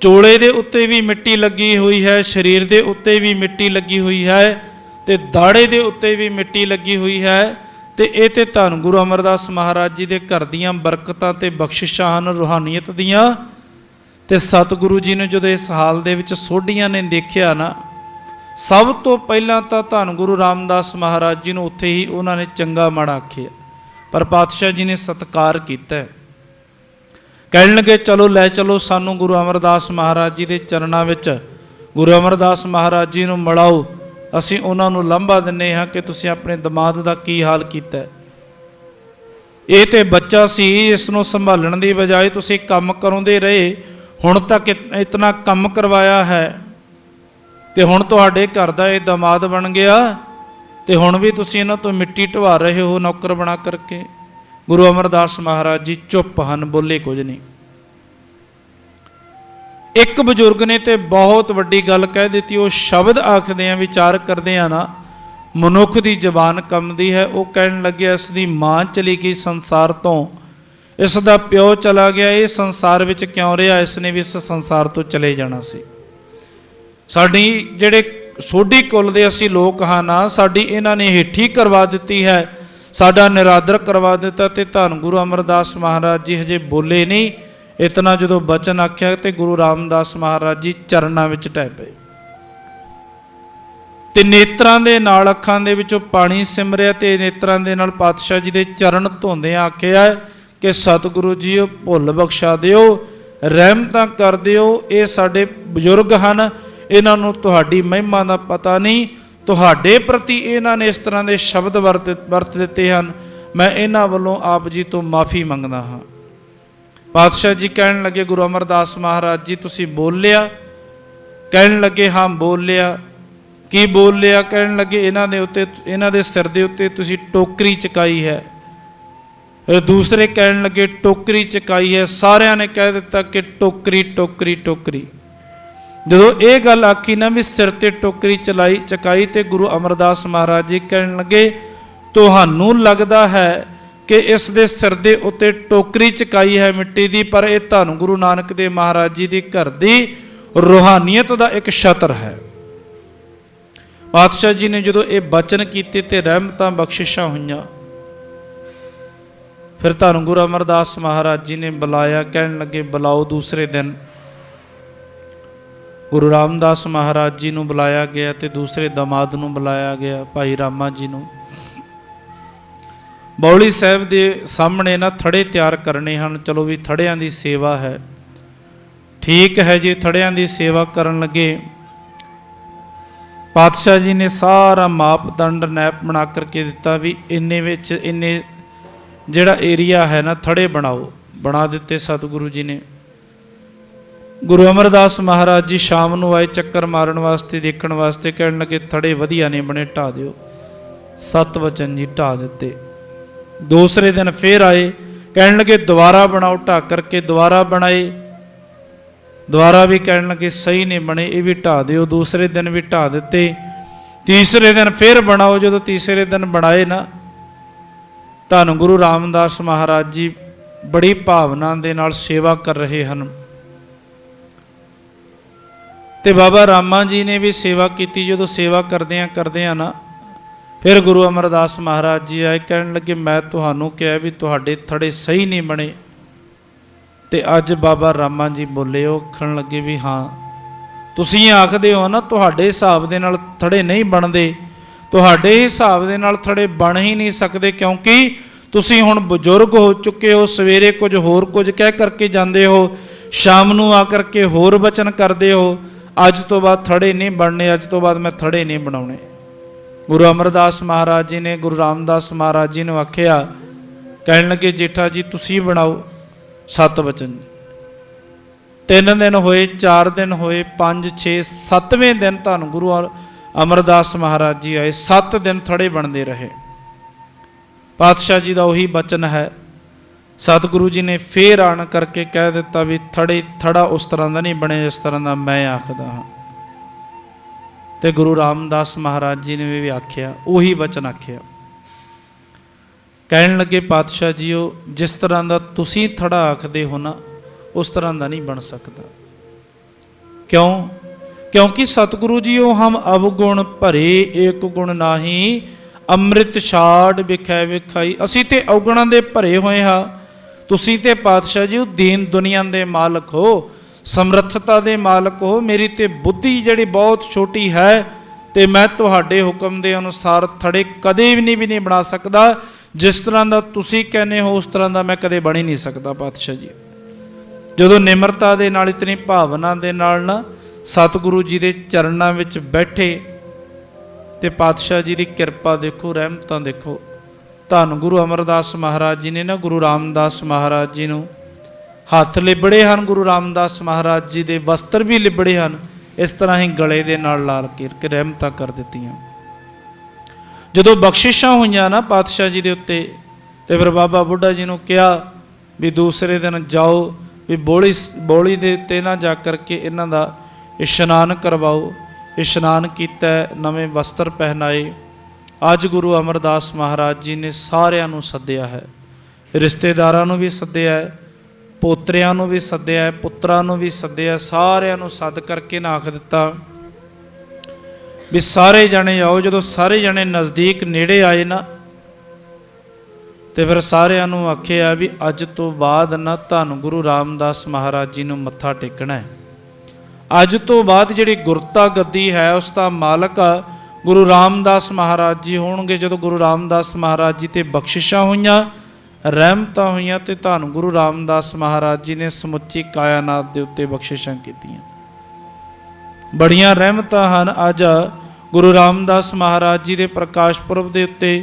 ਚੋਲੇ ਦੇ ਉੱਤੇ ਵੀ ਮਿੱਟੀ ਲੱਗੀ ਹੋਈ ਹੈ, ਸਰੀਰ ਦੇ ਉੱਤੇ ਵੀ ਮਿੱਟੀ ਲੱਗੀ ਹੋਈ ਹੈ ਤੇ ਦਾੜੇ ਦੇ ਉੱਤੇ ਵੀ ਮਿੱਟੀ ਲੱਗੀ ਹੋਈ ਹੈ। ਤੇ ਇਹ ਤੇ ਧੰਨ ਗੁਰੂ ਅਮਰਦਾਸ ਮਹਾਰਾਜ ਜੀ ਦੇ ਘਰ ਦੀਆਂ ਬਰਕਤਾਂ ਤੇ ਬਖਸ਼ਿਸ਼ਾਂ ਹਨ ਰੂਹਾਨੀਅਤ ਦੀਆਂ। ਤੇ ਸਤਿਗੁਰੂ ਜੀ ਨੇ ਜਦੋਂ ਇਸ ਹਾਲ ਦੇ ਵਿੱਚ ਸੋਢੀਆਂ ਨੇ ਦੇਖਿਆ ਨਾ, ਸਭ ਤੋਂ ਪਹਿਲਾਂ ਤਾਂ ਧੰਨ ਗੁਰੂ ਰਾਮਦਾਸ ਮਹਾਰਾਜ ਜੀ ਨੂੰ ਉੱਥੇ ਹੀ ਉਹਨਾਂ ਨੇ ਚੰਗਾ ਮਾੜਾ ਆਖਿਆ, ਪਰ ਪਾਤਸ਼ਾਹ ਜੀ ਨੇ ਸਤਿਕਾਰ ਕੀਤਾ। ਕਹਿਣ ਲੱਗੇ ਚਲੋ ਲੈ ਚਲੋ ਸਾਨੂੰ ਗੁਰੂ ਅਮਰਦਾਸ ਮਹਾਰਾਜ ਜੀ ਦੇ ਚਰਨਾਂ ਵਿੱਚ ਗੁਰੂ ਅਮਰਦਾਸ ਮਹਾਰਾਜ ਜੀ ਨੂੰ ਮਿਲਾਓ, ਅਸੀਂ ਉਹਨਾਂ ਨੂੰ ਲਾਂਭਾ ਦਿੰਦੇ ਹਾਂ ਕਿ ਤੁਸੀਂ ਆਪਣੇ ਦਮਾਦ ਦਾ ਕੀ ਹਾਲ ਕੀਤਾ। ਇਹ ਤੇ ਬੱਚਾ ਸੀ, ਇਸ ਨੂੰ ਸੰਭਾਲਣ ਦੀ ਬਜਾਏ ਤੁਸੀਂ ਕੰਮ ਕਰਾਉਂਦੇ ਰਹੇ, ਹੁਣ ਤੱਕ ਇਤਨਾ ਕੰਮ ਕਰਵਾਇਆ ਹੈ ਤੇ ਹੁਣ ਤੁਹਾਡੇ ਘਰ ਦਾ ਇਹ ਦਮਾਦ ਬਣ ਗਿਆ ਤੇ ਹੁਣ ਵੀ ਤੁਸੀਂ ਇਹਨਾਂ ਤੋਂ ਮਿੱਟੀ ਢਵਾ ਰਹੇ ਹੋ ਨੌਕਰ ਬਣਾ ਕਰਕੇ। ਗੁਰੂ ਅਮਰਦਾਸ ਮਹਾਰਾਜ ਜੀ ਚੁੱਪ ਹਨ, ਬੋਲੇ ਕੁਝ ਨਹੀਂ। ਇੱਕ ਬਜ਼ੁਰਗ ਨੇ ਤੇ ਬਹੁਤ ਵੱਡੀ ਗੱਲ ਕਹਿ ਦਿੱਤੀ। ਉਹ ਸ਼ਬਦ ਆਖਦੇ ਆ, ਵਿਚਾਰ ਕਰਦੇ ਆ ਨਾ, ਮਨੁੱਖ ਦੀ ਜ਼ਬਾਨ ਕੰਬਦੀ ਹੈ। ਉਹ ਕਹਿਣ ਲੱਗਿਆ ਇਸ ਦੀ ਮਾਂ ਚਲੀ ਗਈ ਸੰਸਾਰ ਤੋਂ, ਇਸ ਦਾ ਪਿਓ ਚਲਾ ਗਿਆ, ਇਹ ਸੰਸਾਰ ਵਿੱਚ ਕਿਉਂ ਰਿਹਾ, ਇਸ ਨੇ ਵੀ ਇਸ ਸੰਸਾਰ ਤੋਂ ਚਲੇ ਜਾਣਾ ਸੀ। ਸਾਡੀ ਜਿਹੜੇ ਸੋਢੀ ਕੁੱਲ ਦੇ ਅਸੀਂ ਲੋਕ ਹਾਂ ਨਾ, ਸਾਡੀ ਇਹਨਾਂ ਨੇ ਹੇਠੀ ਕਰਵਾ ਦਿੱਤੀ ਹੈ, ਸਾਡਾ ਨਿਰਾਦਰ ਕਰਵਾ ਦਿੱਤਾ। ਤੇ ਧੰਨ ਗੁਰੂ ਅਮਰਦਾਸ ਮਹਾਰਾਜ ਜੀ ਹਜੇ ਬੋਲੇ ਨਹੀਂ। ਇਤਨਾ ਜਦੋਂ ਬਚਨ ਆਖਿਆ ਤੇ ਗੁਰੂ ਰਾਮਦਾਸ ਮਹਾਰਾਜ ਜੀ ਚਰਨਾਂ ਵਿੱਚ ਢਹਿ ਪਏ ਤੇ ਨੇਤਰਾਂ ਦੇ ਨਾਲ ਅੱਖਾਂ ਦੇ ਵਿੱਚੋਂ ਪਾਣੀ ਸਿਮਰਿਆ ਤੇ ਨੇਤਰਾਂ ਦੇ ਨਾਲ ਪਾਤਸ਼ਾਹ ਜੀ ਦੇ ਚਰਨ ਧੋਂਦਿਆਂ ਆਖਿਆ ਕਿ ਸਤਿਗੁਰੂ ਜੀ ਭੁੱਲ ਬਖਸ਼ਾ ਦਿਓ, ਰਹਿਮਤਾਂ ਕਰ ਦਿਓ। ਇਹ ਸਾਡੇ ਬਜ਼ੁਰਗ ਹਨ, ਇਹਨਾਂ ਨੂੰ ਤੁਹਾਡੀ ਮਹਿਮਾ ਦਾ ਪਤਾ ਨਹੀਂ, ਤੁਹਾਡੇ ਪ੍ਰਤੀ ਇਹਨਾਂ ਨੇ ਇਸ ਤਰ੍ਹਾਂ ਦੇ ਸ਼ਬਦ ਵਰਤ ਦਿੱਤੇ ਹਨ, ਮੈਂ ਇਹਨਾਂ ਵੱਲੋਂ ਆਪ ਜੀ ਤੋਂ ਮਾਫੀ ਮੰਗਦਾ ਹਾਂ। ਪਾਤਸ਼ਾਹ ਜੀ ਕਹਿਣ ਲੱਗੇ ਗੁਰੂ ਅਮਰਦਾਸ ਮਹਾਰਾਜ ਜੀ ਤੁਸੀਂ ਬੋਲ ਲਿਆ? ਕਹਿਣ ਲੱਗੇ ਹਾਂ ਬੋਲ ਲਿਆ। ਕੀ ਬੋਲ ਲਿਆ? ਕਹਿਣ ਲੱਗੇ ਇਹਨਾਂ ਦੇ ਉੱਤੇ, ਇਹਨਾਂ ਦੇ ਸਿਰ ਦੇ ਉੱਤੇ ਤੁਸੀਂ ਟੋਕਰੀ ਚਕਾਈ ਹੈ। ਦੂਸਰੇ ਕਹਿਣ ਲੱਗੇ ਟੋਕਰੀ ਚਕਾਈ ਹੈ। ਸਾਰਿਆਂ ਨੇ ਕਹਿ ਦਿੱਤਾ ਕਿ ਟੋਕਰੀ ਟੋਕਰੀ ਟੋਕਰੀ। ਜਦੋਂ ਇਹ ਗੱਲ ਆਖੀ ਨਾ ਵੀ ਸਿਰ ਤੇ ਟੋਕਰੀ ਚਕਾਈ ਤੇ ਗੁਰੂ ਅਮਰਦਾਸ ਮਹਾਰਾਜ ਜੀ ਕਹਿਣ ਲੱਗੇ ਤੁਹਾਨੂੰ ਲੱਗਦਾ ਹੈ ਕਿ ਇਸ ਦੇ ਸਿਰ ਦੇ ਉੱਤੇ ਟੋਕਰੀ ਚਕਾਈ ਹੈ ਮਿੱਟੀ ਦੀ, ਪਰ ਇਹ ਧੰਨ ਗੁਰੂ ਨਾਨਕ ਦੇਵ ਮਹਾਰਾਜ ਜੀ ਦੇ ਘਰ ਦੀ ਰੂਹਾਨੀਅਤ ਦਾ ਇੱਕ ਛਤਰ ਹੈ। ਪਾਤਸ਼ਾਹ ਜੀ ਨੇ ਜਦੋਂ ਇਹ ਬਚਨ ਕੀਤੇ ਤੇ ਰਹਿਮਤਾਂ ਬਖਸ਼ਿਸ਼ਾਂ ਹੋਈਆਂ, ਫਿਰ ਧੰਨ ਗੁਰੂ ਅਮਰਦਾਸ ਮਹਾਰਾਜ ਜੀ ਨੇ ਬੁਲਾਇਆ। ਕਹਿਣ ਲੱਗੇ ਬੁਲਾਓ। ਦੂਸਰੇ ਦਿਨ ਗੁਰੂ ਰਾਮਦਾਸ ਮਹਾਰਾਜ ਜੀ ਨੂੰ ਬੁਲਾਇਆ ਗਿਆ ਤੇ ਦੂਸਰੇ ਦਮਾਦ ਨੂੰ ਬੁਲਾਇਆ ਗਿਆ, ਭਾਈ ਰਾਮਾ ਜੀ ਨੂੰ। ਬੌਲੀ ਸਾਹਿਬ ਦੇ ਸਾਹਮਣੇ ਨਾ ਥੜੇ ਤਿਆਰ ਕਰਨੇ ਹਨ। ਚਲੋ ਵੀ ਥੜਿਆਂ ਦੀ ਸੇਵਾ ਹੈ, ਠੀਕ ਹੈ ਜੀ। ਥੜਿਆਂ ਦੀ ਸੇਵਾ ਕਰਨ ਲੱਗੇ ਪਾਤਸ਼ਾਹ ਜੀ ਨੇ ਸਾਰਾ ਮਾਪਦੰਡ ਨੈਪ ਬਣਾ ਕਰਕੇ ਦਿੱਤਾ ਵੀ ਇੰਨੇ ਵਿੱਚ ਇੰਨੇ ਜਿਹੜਾ ਏਰੀਆ ਹੈ ਨਾ ਥੜੇ ਬਣਾਓ। ਬਣਾ ਦਿੱਤੇ ਸਤਿਗੁਰੂ ਜੀ ਨੇ। ਗੁਰੂ ਅਮਰਦਾਸ ਮਹਾਰਾਜ ਜੀ ਸ਼ਾਮ ਨੂੰ ਆਏ ਚੱਕਰ ਮਾਰਨ ਵਾਸਤੇ, ਦੇਖਣ ਵਾਸਤੇ। ਕਹਿਣ ਲੱਗੇ ਥੜੇ ਵਧੀਆ ਨਹੀਂ ਬਣੇ, ਢਾ ਦਿਓ। ਸਤ ਵਚਨ ਜੀ ਢਾ ਦਿੱਤੇ। ਦੂਸਰੇ ਦਿਨ ਫੇਰ ਆਏ, ਕਹਿਣ ਲੱਗੇ ਦੁਬਾਰਾ ਬਣਾਓ। ਢਾ ਕਰਕੇ ਦੁਬਾਰਾ ਬਣਾਏ, ਦੁਬਾਰਾ ਵੀ ਕਹਿਣ ਲੱਗੇ ਸਹੀ ਨਹੀਂ ਬਣੇ, ਇਹ ਵੀ ਢਾ ਦਿਓ। ਦੂਸਰੇ ਦਿਨ ਵੀ ਢਾ ਦਿੱਤੇ। ਤੀਸਰੇ ਦਿਨ ਫੇਰ ਬਣਾਓ। ਜਦੋਂ ਤੀਸਰੇ ਦਿਨ ਬਣਾਏ ਨਾ, ਧੰਨ ਗੁਰੂ ਰਾਮਦਾਸ ਮਹਾਰਾਜ ਜੀ ਬੜੀ ਭਾਵਨਾ ਦੇ ਨਾਲ ਸੇਵਾ ਕਰ ਰਹੇ ਹਨ ਤੇ ਬਾਬਾ ਰਾਮਾ ਜੀ ਨੇ ਵੀ ਸੇਵਾ ਕੀਤੀ। ਜਦੋਂ ਸੇਵਾ ਕਰਦਿਆਂ ਨਾ ਫਿਰ ਗੁਰੂ ਅਮਰਦਾਸ ਮਹਾਰਾਜ ਜੀ ਆਏ। ਕਹਿਣ ਲੱਗੇ ਮੈਂ ਤੁਹਾਨੂੰ ਕਿਹਾ ਵੀ ਤੁਹਾਡੇ ਥੜੇ ਸਹੀ ਨਹੀਂ ਬਣੇ, ਤੇ ਅੱਜ ਬਾਬਾ ਰਾਮਾ ਜੀ ਬੋਲੇ। ਉਹ ਆਖਣ ਲੱਗੇ ਵੀ ਹਾਂ ਤੁਸੀਂ ਆਖਦੇ ਹੋ ਨਾ ਤੁਹਾਡੇ ਹਿਸਾਬ ਦੇ ਨਾਲ ਥੜੇ ਨਹੀਂ ਬਣਦੇ, ਤੁਹਾਡੇ ਹਿਸਾਬ ਦੇ ਨਾਲ ਥੜੇ ਬਣ ਹੀ ਨਹੀਂ ਸਕਦੇ, ਕਿਉਂਕਿ ਤੁਸੀਂ ਹੁਣ ਬਜ਼ੁਰਗ ਹੋ ਚੁੱਕੇ ਹੋ। ਸਵੇਰੇ ਕੁਝ ਹੋਰ ਕੁਝ ਕਹਿ ਕਰਕੇ ਜਾਂਦੇ ਹੋ, ਸ਼ਾਮ ਨੂੰ ਆ ਕਰਕੇ ਹੋਰ ਬਚਨ ਕਰਦੇ ਹੋ। ਅੱਜ ਤੋਂ ਬਾਅਦ ਥੜੇ ਨਹੀਂ ਬਣਨੇ, ਅੱਜ ਤੋਂ ਬਾਅਦ ਮੈਂ ਥੜੇ ਨਹੀਂ ਬਣਾਉਣੇ। ਗੁਰੂ ਅਮਰਦਾਸ ਮਹਾਰਾਜ ਜੀ ਨੇ ਗੁਰੂ ਰਾਮਦਾਸ ਮਹਾਰਾਜ ਜੀ ਨੂੰ ਆਖਿਆ। ਕਹਿਣ ਲੱਗੇ ਜੇਠਾ ਜੀ ਤੁਸੀਂ ਬਣਾਓ। ਸਤ ਵਚਨ। 3 ਦਿਨ ਹੋਏ, 4 ਦਿਨ ਹੋਏ, 5 6 7ਵੇਂ ਦਿਨ ਧੰਨ ਗੁਰੂ ਅਮਰਦਾਸ ਮਹਾਰਾਜ ਜੀ ਆਏ। 7 ਦਿਨ ਥੜੇ ਬਣਦੇ ਰਹੇ। ਪਾਤਸ਼ਾਹ ਜੀ ਦਾ ਉਹੀ ਬਚਨ ਹੈ, सतगुरु जी ने फिर आन करके कह दिता भी थड़ा उस तरह का नहीं बने जिस तरह का मैं आखदा हाँ। तो गुरु रामदास महाराज जी ने भी आख्या, उही वचन आख्या। कहन लगे पातशाह जीओ, जिस तरह का तुसी थड़ा आखदे हो ना, उस तरह का नहीं बन सकता। क्यों? क्योंकि सतगुरु जीओ हम अवगुण भरे एक गुण नाही, अमृत छाड़ विखै विखाई। असी ते अवगुणां दे भरे होए हाँ, तुसी ते पातशाह जी दीन दुनिया दे मालक हो, समर्थता दे मालक हो। मेरी ते बुद्धि जिहड़ी बहुत छोटी है, ते मैं तुहाडे हुक्म दे अनुसार थड़े कदे भी नहीं बना सकदा। जिस तरह का तुसी कहने हो उस तरह का मैं कदे बन ही नहीं सकता पातशाह जी। जदों निमरता दे नाल इतनी भावना दे नाल ना सतगुरु जी के चरणों में बैठे, तो पातशाह जी की किरपा देखो, रहमतां देखो। धन गुरु अमरदास महाराज जी ने ना गुरु रामदास महाराज जी नूं हथ लिबड़े हैं, गुरु रामदास महाराज जी के वस्त्र भी लिबड़े हैं, इस तरह ही गले दे नाल लाल के रहमतां कर दित्तियां। जदों बख्शिशां होईयां ना पातशाह जी के उत्ते, तो फिर बाबा बुढ़ा जी नूं कहा भी दूसरे दिन जाओ भी बौली दे उत्ते ना जा करके इन्हां दा इशनान करवाओ। इशनान किया, नवे वस्त्र पहनाए। अज गुरु अमरदास महाराज जी ने सारिਆਂ ਨੂੰ सद्दिया है, रिश्तेदारां ਨੂੰ भी सद्दिया है, पोतरिਆਂ ਨੂੰ भी सद्दिया है, पुत्रां ਨੂੰ भी सद्दिया। सारिਆਂ ਨੂੰ सद करके ना आख दिता भी सारे जने आओ। जदों सारे जने नज़दीक नेड़े आए ना, तो फिर सारिਆਂ ਨੂੰ आखिया भी अज तो बाद ना धन गुरु रामदास महाराज जी ਨੂੰ मत्था टेकना है। अज तो बाद जिहड़ी गुरता गद्दी है उसका मालक गुरु रामदास महाराज जी होणगे। जदों गुरु रामदास महाराज जी ते बख्शिशां होईयां, रहमतां होईयां, ते धन गुरु रामदास महाराज जी ने समुची कायनात दे उत्ते बख्शिशां कीतियां। बड़ियां रहमतां हन। अज गुरु रामदास महाराज जी के प्रकाश पुरब दे उत्ते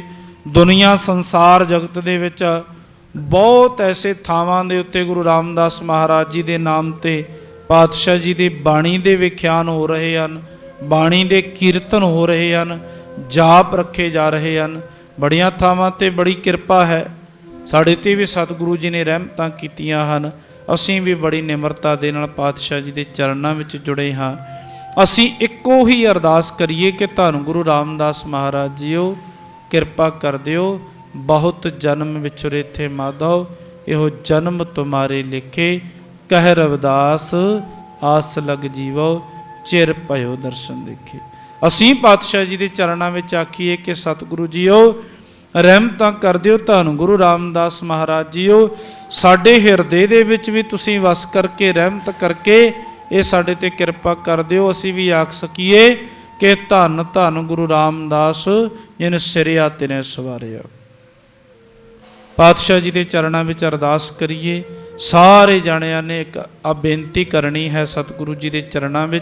दुनिया संसार जगत दे विच बहुत ऐसे थावां दे उत्ते गुरु रामदास महाराज जी के नाम ते पातशाह जी की बाणी के विख्यान हो रहे हैं, बाणी के कीर्तन हो रहे हैं, जाप रखे जा रहे हैं। बड़ियां थावां ते बड़ी किरपा है। साढ़े ते भी सतगुरु जी ने रहमतां कीतियां हन। असीं भी बड़ी निमरता दे नाल पातशाह जी के चरणों में जुड़े हाँ। असीं इक्को ही अरदास करिए कि धन गुरु रामदास महाराज जीओ किरपा कर दिओ, बहुत जन्म विछुरे थे माधव, इहो जन्म तुम्हारे लिखे, कह रविदास आस लग जीवो, चिर भयो दर्शन देखे। असीं पातशाह जी के चरणों में आखीए कि सतगुरु जीओ रहमतां कर दिओ, धन गुरु रामदास महाराज जीओ साडे हिरदे दे विच भी तुसीं वस करके रहमत करके ये साडे ते किरपा कर दिओ। असीं भी आख सकीए कि धन धन गुरु रामदास जिन सिरिया तिने सवारिया। पातशाह जी के चरणों में अरदास करिए। सारे जाणिया ने एक बेनती करनी है सतगुरु जी के चरणों में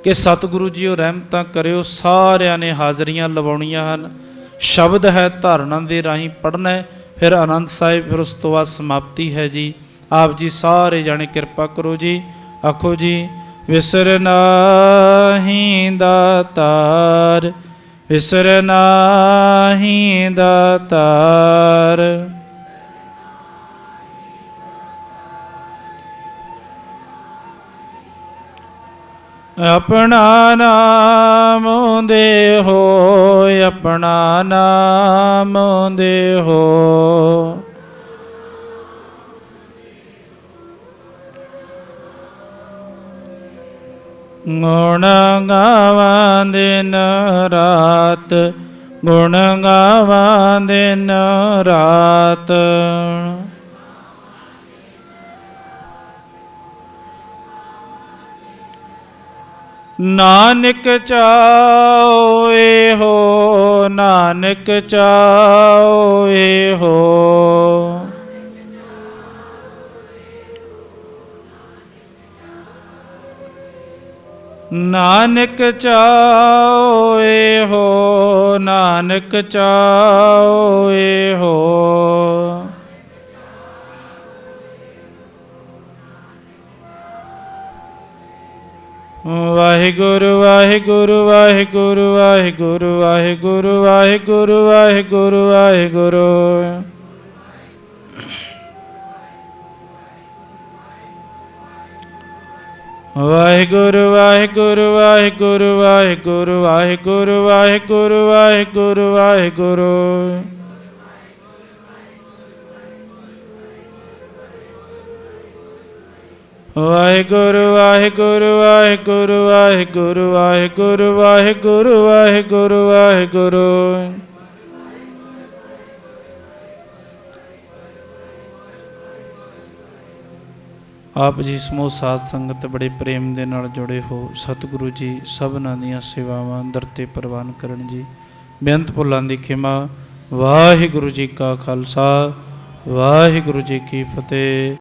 कि सतगुरु जी वो रहमतां करियो। सारिया ने हाजरियां लवाउणियां हन, शब्द है धारणा के राही पढ़ना है, फिर आनंद साहिब, फिर उस तो बाद समाप्ति है जी। आप जी सारे जाने किरपा करो जी। आखो जी विसर नाहीं दातार, विसर नाहीं दातार, अपना नाम दे हो, अपना नाम दे हो, गुण गावां दिन रात, गुण गावां दिन रात, नानक चाओ ए हो, नानक चाओ ए हो, नानक चाओ ए हो, नानक चाओ ए हो, वाहिगुरु वाहिगुरु वाहिगुरु वाहिगुरु वाहिगुरु वाहिगुरु वाहिगुरु वाहिगुरु ਵਾਹਿਗੁਰੂ ਵਾਹਿਗੁਰੂ ਵਾਹਿਗੁਰੂ ਵਾਹਿਗੁਰੂ ਵਾਹਿਗੁਰੂ ਵਾਹਿਗੁਰੂ ਵਾਹਿਗੁਰੂ ਵਾਹਿਗੁਰੂ ਵਾਹਿਗੁਰੂ ਵਾਹਿਗੁਰੂ ਵਾਹਿਗੁਰੂ ਵਾਹਿਗੁਰੂ ਵਾਹਿਗੁਰੂ ਵਾਹਿਗੁਰੂ ਵਾਹਿਗੁਰੂ ਵਾਹਿਗੁਰੂ। ਆਪ ਜੀ ਸਮੂਹ ਸਾਧ ਸੰਗਤ ਬੜੇ ਪ੍ਰੇਮ ਦੇ ਨਾਲ ਜੁੜੇ ਹੋ। ਸਤਿਗੁਰੂ ਜੀ ਸਭਨਾਂ ਦੀਆਂ ਸੇਵਾਵਾਂ ਅੰਦਰ ਤੇ ਪ੍ਰਵਾਨ ਕਰਨ ਜੀ। ਬੇਅੰਤ ਭੁੱਲਾਂ ਦੀ ਖਿਮਾ। ਵਾਹਿਗੁਰੂ ਜੀ ਕਾ ਖਾਲਸਾ ਵਾਹਿਗੁਰੂ ਜੀ ਕੀ ਫਤਿਹ।